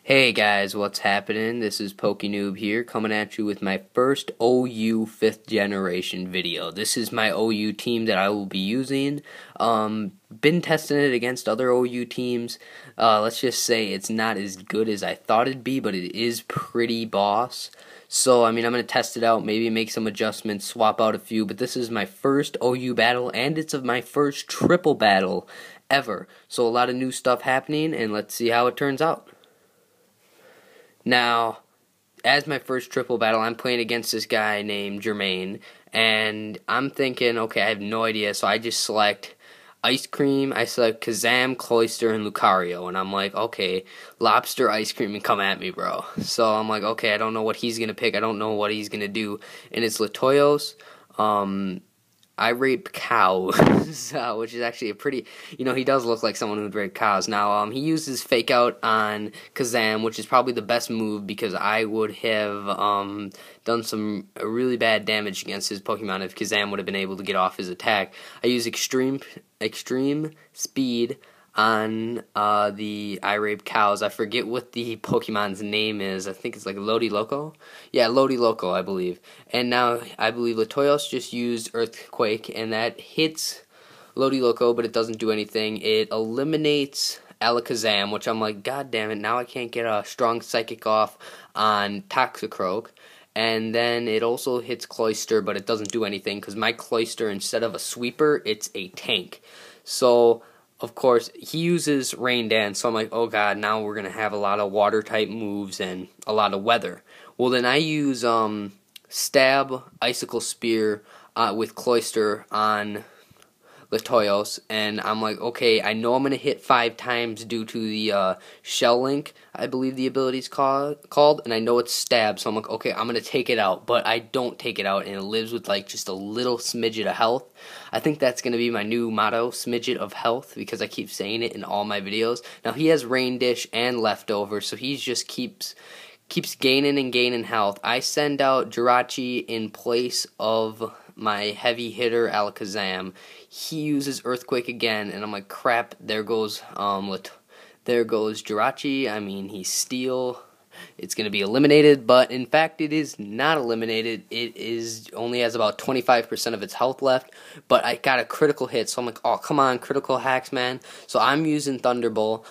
Hey guys, what's happening? This is PokeNoob here, coming at you with my first OU 5th generation video. This is my OU team that I will be using. Been testing it against other OU teams. Let's just say it's not as good as I thought it'd be, but it is pretty boss. So, I'm going to test it out, maybe make some adjustments, swap out a few, but this is my first OU battle, and it's my first triple battle ever. So a lot of new stuff happening, and let's see how it turns out. Now, as my first triple battle, I'm playing against this guy named Jermaine, and I'm thinking, okay, I have no idea, so I just select Ice Cream, I select Kazam, Cloyster, and Lucario, and I'm like, okay, Lobster, Ice Cream, and come at me, bro. So I'm like, okay, I don't know what he's going to pick, I don't know what he's going to do, and it's Latoyos, I rape cows, which is actually a pretty, he does look like someone who'd rape cows. Now, he uses Fake Out on Kazam, which is probably the best move because I would have done some really bad damage against his Pokemon if Kazam would have been able to get off his attack. I use Extreme Speed on the I rape cows. I forget what the Pokemon's name is. I think it's like Lodi Loco. Yeah, Lodi Loco, I believe. And now I believe Latoyos just used Earthquake, and that hits Lodi Loco, but it doesn't do anything. It eliminates Alakazam, which I'm like, God damn it! Now I can't get a strong Psychic off on Toxicroak. And then it also hits Cloyster, but it doesn't do anything because my Cloyster, instead of a sweeper, it's a tank. So, of course, he uses Rain Dance, so I'm like, oh god, now we're going to have a lot of water-type moves and a lot of weather. Well, then I use Stab, Icicle Spear with Cloyster on Latoyos, and I'm like, okay, I know I'm going to hit 5 times due to the Shell Link, I believe the ability's called, and I know it's Stab, so I'm like, okay, I'm going to take it out, but I don't take it out, and it lives with like just a little smidget of health. I think that's going to be my new motto, smidget of health, because I keep saying it in all my videos. Now, he has Rain Dish and Leftover, so he just keeps gaining and gaining health. I send out Jirachi in place of my heavy hitter Alakazam. He uses Earthquake again, and I'm like, crap, there goes Jirachi. I mean, he's Steel. It's going to be eliminated, but in fact it is not eliminated. It only has about 25% of its health left, but I got a critical hit, so I'm like, oh, come on, critical hacks, man. So I'm using Thunderbolt.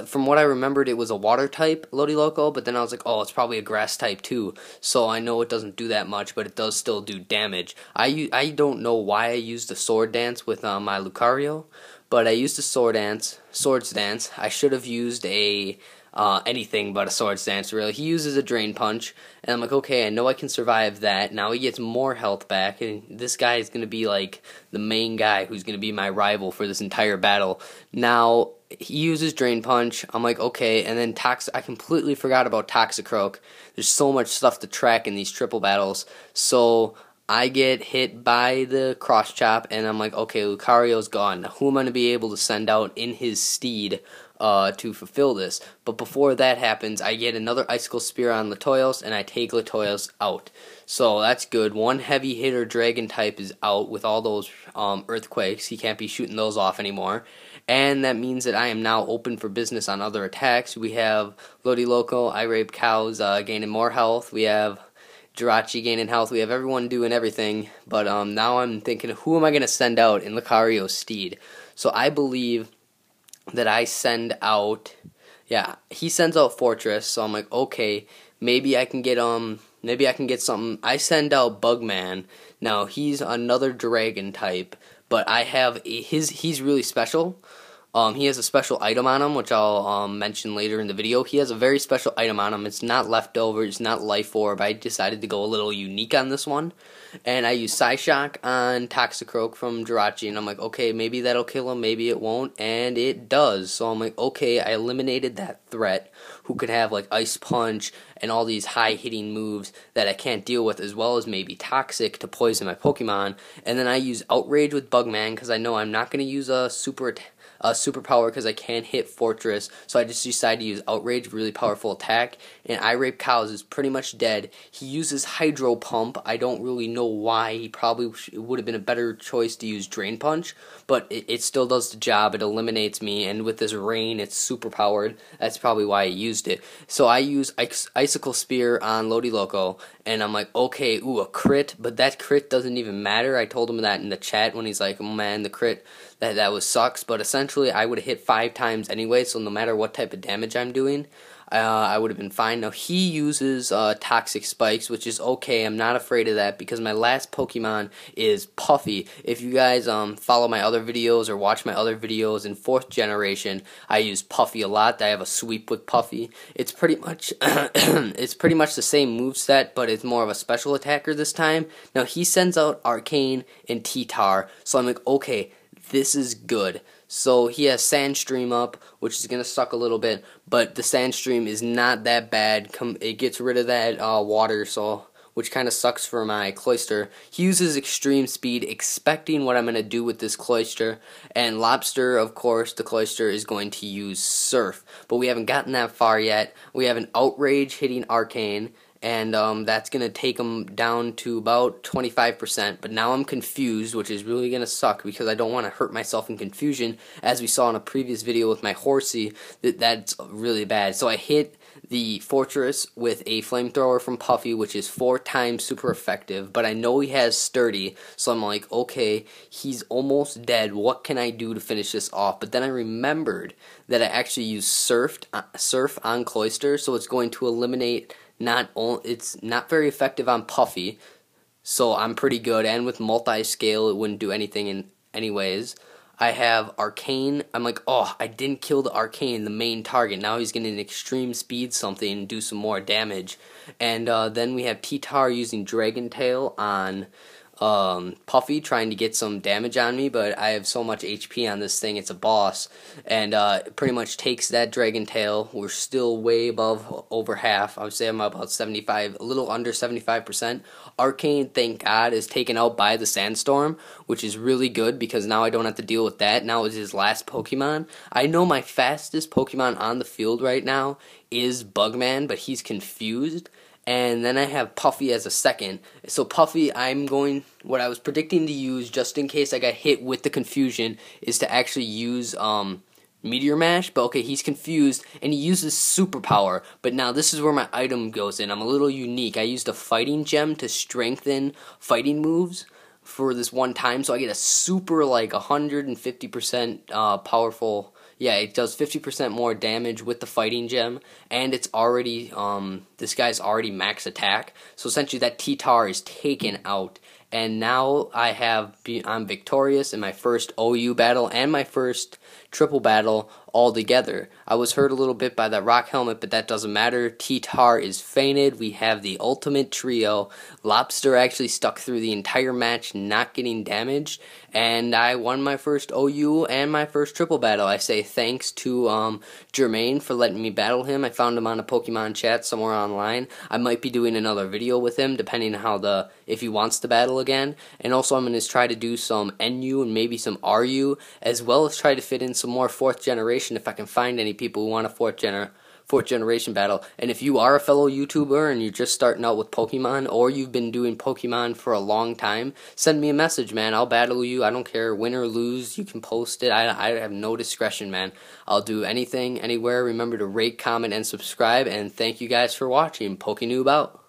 From what I remembered, it was a water type Lodi Loco, but then I was like, oh, it's probably a grass type too, so I know it doesn't do that much, but it does still do damage. I don't know why I used the Sword Dance with my Lucario, but I used the Swords Dance. I should have used anything but a Swords Dance, really. He uses a Drain Punch, and I'm like, okay, I know I can survive that. Now he gets more health back, and this guy is going to be like the main guy who's going to be my rival for this entire battle. Now, he uses Drain Punch. I'm like, okay, and then I completely forgot about Toxicroak. There's so much stuff to track in these triple battles, so I get hit by the Cross Chop, and I'm like, okay, Lucario's gone. Now, who am I going to be able to send out in his steed to fulfill this? But before that happens, I get another Icicle Spear on Latoyos, and I take Latoyos out. So that's good. One heavy hitter Dragon type is out with all those Earthquakes. He can't be shooting those off anymore. And that means that I am now open for business on other attacks. We have Lodi Loco, I Rape Cows gaining more health. We have Jirachi gaining health. We have everyone doing everything. But now I'm thinking, who am I going to send out in Lucario's steed? So I believe that I send out, he sends out Fortress, so I'm like, okay, maybe I can get something. I send out Bugman. Now, he's another dragon type, but I have he's really special. He has a special item on him, which I'll mention later in the video. He has a very special item on him. It's not Leftover, it's not Life Orb. I decided to go a little unique on this one. And I use Psyshock on Toxicroak from Jirachi, and I'm like, okay, maybe that'll kill him, maybe it won't, and it does. So I'm like, okay, I eliminated that threat who could have like Ice Punch and all these high-hitting moves that I can't deal with, as well as maybe Toxic to poison my Pokemon. And then I use Outrage with Bugman, because I know I'm not going to use a superpower because I can't hit Fortress, so I just decided to use Outrage, really powerful attack, and I Rape Cows is pretty much dead. He uses Hydro Pump. I don't really know why. He probably would have been a better choice to use Drain Punch, but it still does the job. It eliminates me, and with this Rain, it's super powered. That's probably why I used it. So I use Icicle Spear on Lodi Loco, and I'm like, okay, ooh, a crit, but that crit doesn't even matter. I told him that in the chat when he's like, oh man, the crit, that was sucks, but essentially I would have hit 5 times anyway, so no matter what type of damage I'm doing, I would have been fine. Now he uses Toxic Spikes, which is okay. I'm not afraid of that because my last Pokemon is Puffy. If you guys follow my other videos or watch my other videos in 4th generation, I use Puffy a lot. I have a sweep with Puffy. It's pretty much it's pretty much the same moveset, but it's more of a special attacker this time. Now he sends out Arcane and T-Tar, so I'm like, okay, this is good. So he has Sandstream up, which is going to suck a little bit, but the Sandstream is not that bad. It gets rid of that water, so which kind of sucks for my Cloyster. He uses Extreme Speed, expecting what I'm going to do with this Cloyster, and Lobster, of course, the Cloyster is going to use Surf, but we haven't gotten that far yet. We have an Outrage hitting Arcane, and that's going to take him down to about 25%, but now I'm confused, which is really going to suck because I don't want to hurt myself in confusion, as we saw in a previous video with my Horsey, that's really bad. So I hit the Fortress with a Flamethrower from Puffy, which is 4 times super effective, but I know he has Sturdy, so I'm like, okay, he's almost dead, what can I do to finish this off? But then I remembered that I actually used Surf on Cloyster, so it's going to eliminate it's not very effective on Puffy, so I'm pretty good, and with multi-scale it wouldn't do anything anyways. I have Arcane. I'm like, oh, I didn't kill the Arcane, the main target. Now he's getting Extreme Speed something and do some more damage. And then we have T-Tar using Dragon Tail on Puffy, trying to get some damage on me, but I have so much HP on this thing, it's a boss, and it pretty much takes that Dragon Tail. We're still way above, over half. I would say I'm about 75, a little under 75%. Arcane, thank God, is taken out by the Sandstorm, which is really good because now I don't have to deal with that. Now it's his last Pokemon. I know my fastest Pokemon on the field right now is Bugman, but he's confused. And then I have Puffy as a second. So Puffy, what I was predicting to use, just in case I got hit with the confusion, is to actually use Meteor Mash. But okay, he's confused, and he uses Superpower. But now this is where my item goes in. I'm a little unique. I used a Fighting Gem to strengthen fighting moves for this one time. So I get a super, like, 150% powerful... Yeah, it does 50% more damage with the Fighting Gem, and it's already, this guy's already max attack, so essentially that T-Tar is taken out, and now I'm victorious in my first OU battle and my first triple battle all together. I was hurt a little bit by that rock helmet, but that doesn't matter. T-Tar is fainted. We have the ultimate trio. Lobster actually stuck through the entire match, not getting damaged, and I won my first OU and my first triple battle. I say thanks to Jermaine for letting me battle him. I found him on a Pokemon chat somewhere online. I might be doing another video with him, depending on how if he wants to battle again. And also I'm going to try to do some NU and maybe some RU, as well as try to fit in some more 4th generation if I can find any people who want a 4th generation battle. And if you are a fellow YouTuber and you're just starting out with Pokemon, or you've been doing Pokemon for a long time, send me a message, man. I'll battle you. I don't care, win or lose. You can post it. I have no discretion, man. I'll do anything, anywhere. Remember to rate, comment, and subscribe. And thank you guys for watching. PokeNoob out.